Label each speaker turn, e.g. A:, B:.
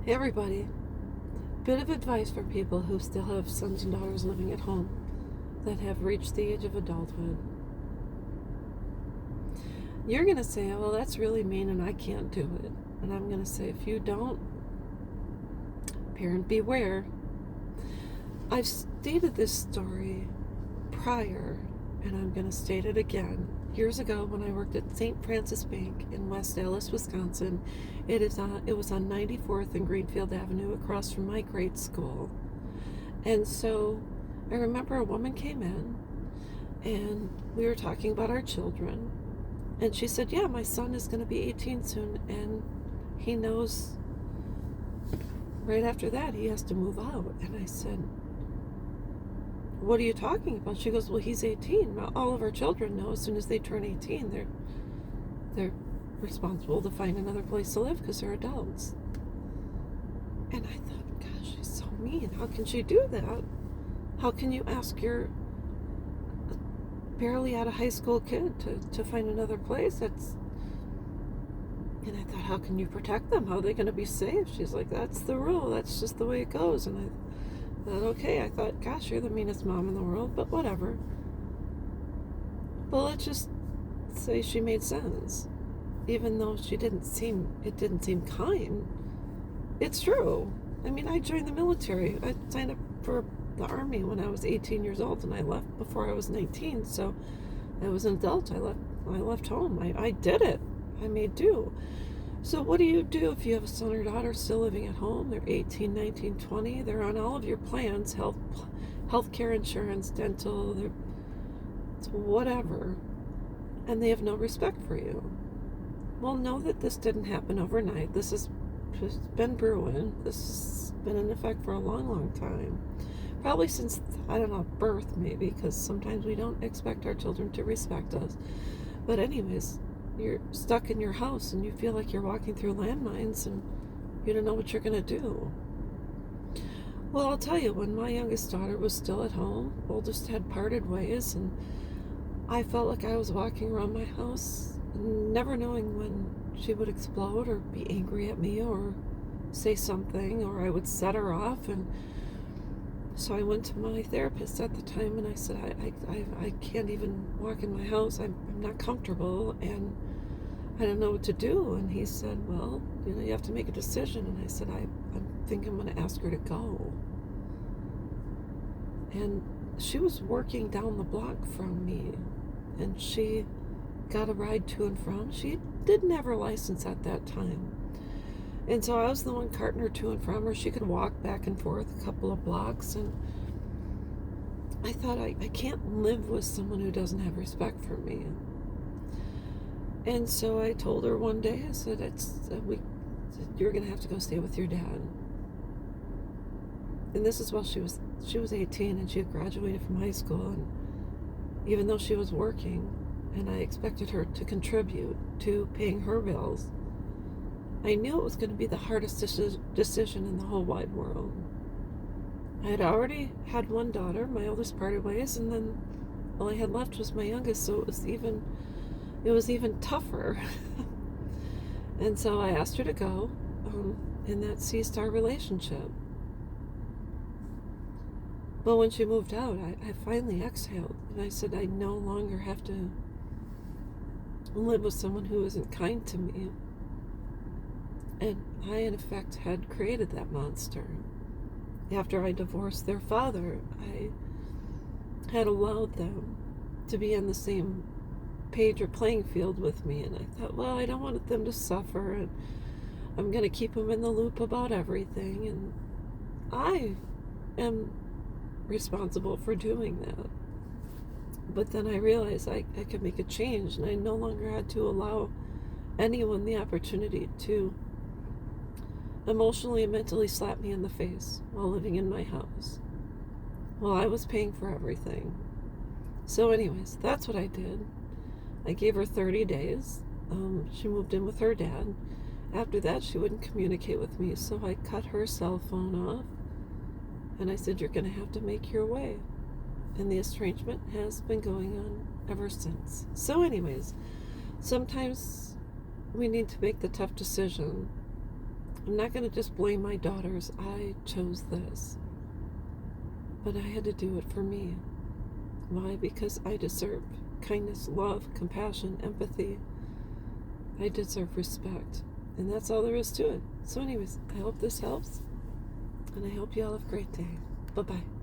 A: Hey everybody, bit of advice for people who still have sons and daughters living at home that have reached the age of adulthood. You're going to say, oh, well, that's really mean and I can't do it. And I'm going to say, if you don't, parent beware. I've stated this story prior, and I'm going to state it again. Years ago, when I worked at St. Francis Bank in West Allis, Wisconsin, it was on 94th and Greenfield Avenue across from my grade school. And so I remember a woman came in and we were talking about our children. And she said, yeah, my son is going to be 18 soon, and he knows right after that he has to move out. And I said, what are you talking about? She goes, well, he's 18. Well, all of our children know as soon as they turn 18, they're responsible to find another place to live because they're adults. And I thought, gosh, she's so mean. How can she do that? How can you ask your barely out of high school kid to find another place? And I thought, how can you protect them? How are they going to be safe? She's like, that's the rule. That's just the way it goes. And I thought, okay. I thought, gosh, you're the meanest mom in the world, but whatever. But let's just say she made sense. Even though it didn't seem kind. It's true. I mean, I joined the military. I signed up for the Army when I was 18 years old, and I left before I was 19, so I was an adult. I left home. I did it. I made do. So what do you do if you have a son or daughter still living at home? They're 18, 19, 20. They're on all of your plans, health care insurance, dental, whatever, and they have no respect for you. Well, know that this didn't happen overnight. This has been brewing. This has been in effect for a long, long time. Probably since, I don't know, birth maybe, because sometimes we don't expect our children to respect us. But anyways, you're stuck in your house and you feel like you're walking through landmines and you don't know what you're going to do. Well, I'll tell you, when my youngest daughter was still at home, oldest had parted ways, and I felt like I was walking around my house never knowing when she would explode or be angry at me or say something, or I would set her off. And so I went to my therapist at the time and I said, I can't even walk in my house. I'm not comfortable and I don't know what to do. And he said, well, you have to make a decision. And I said, I think I'm going to ask her to go. And she was working down the block from me, and she got a ride to and from. She didn't have her license at that time. And so I was the one carting her to and from her. She could walk back and forth a couple of blocks. And I thought, I can't live with someone who doesn't have respect for me. And so I told her one day, I said, you're going to have to go stay with your dad. And this is while she was 18 and she had graduated from high school. And even though she was working, and I expected her to contribute to paying her bills, I knew it was going to be the hardest decision in the whole wide world. I had already had one daughter, my oldest parted ways, and then all I had left was my youngest, so it was even tougher. And so I asked her to go, and that ceased our relationship. But when she moved out, I finally exhaled, and I said, I no longer have to live with someone who isn't kind to me. And I, in effect, had created that monster. After I divorced their father, I had allowed them to be on the same page or playing field with me. And I thought, well, I don't want them to suffer, and I'm going to keep them in the loop about everything. And I am responsible for doing that. But then I realized I could make a change, and I no longer had to allow anyone the opportunity to emotionally and mentally slap me in the face while living in my house, while I was paying for everything. So anyways, that's what I did. I gave her 30 days. She moved in with her dad. After that, she wouldn't communicate with me, so I cut her cell phone off, and I said, you're going to have to make your way. And the estrangement has been going on ever since. So anyways, sometimes we need to make the tough decision I'm not going to just blame my daughters. I chose this. But I had to do it for me. Why? Because I deserve kindness, love, compassion, empathy. I deserve respect. And that's all there is to it. So anyways, I hope this helps. And I hope you all have a great day. Bye-bye.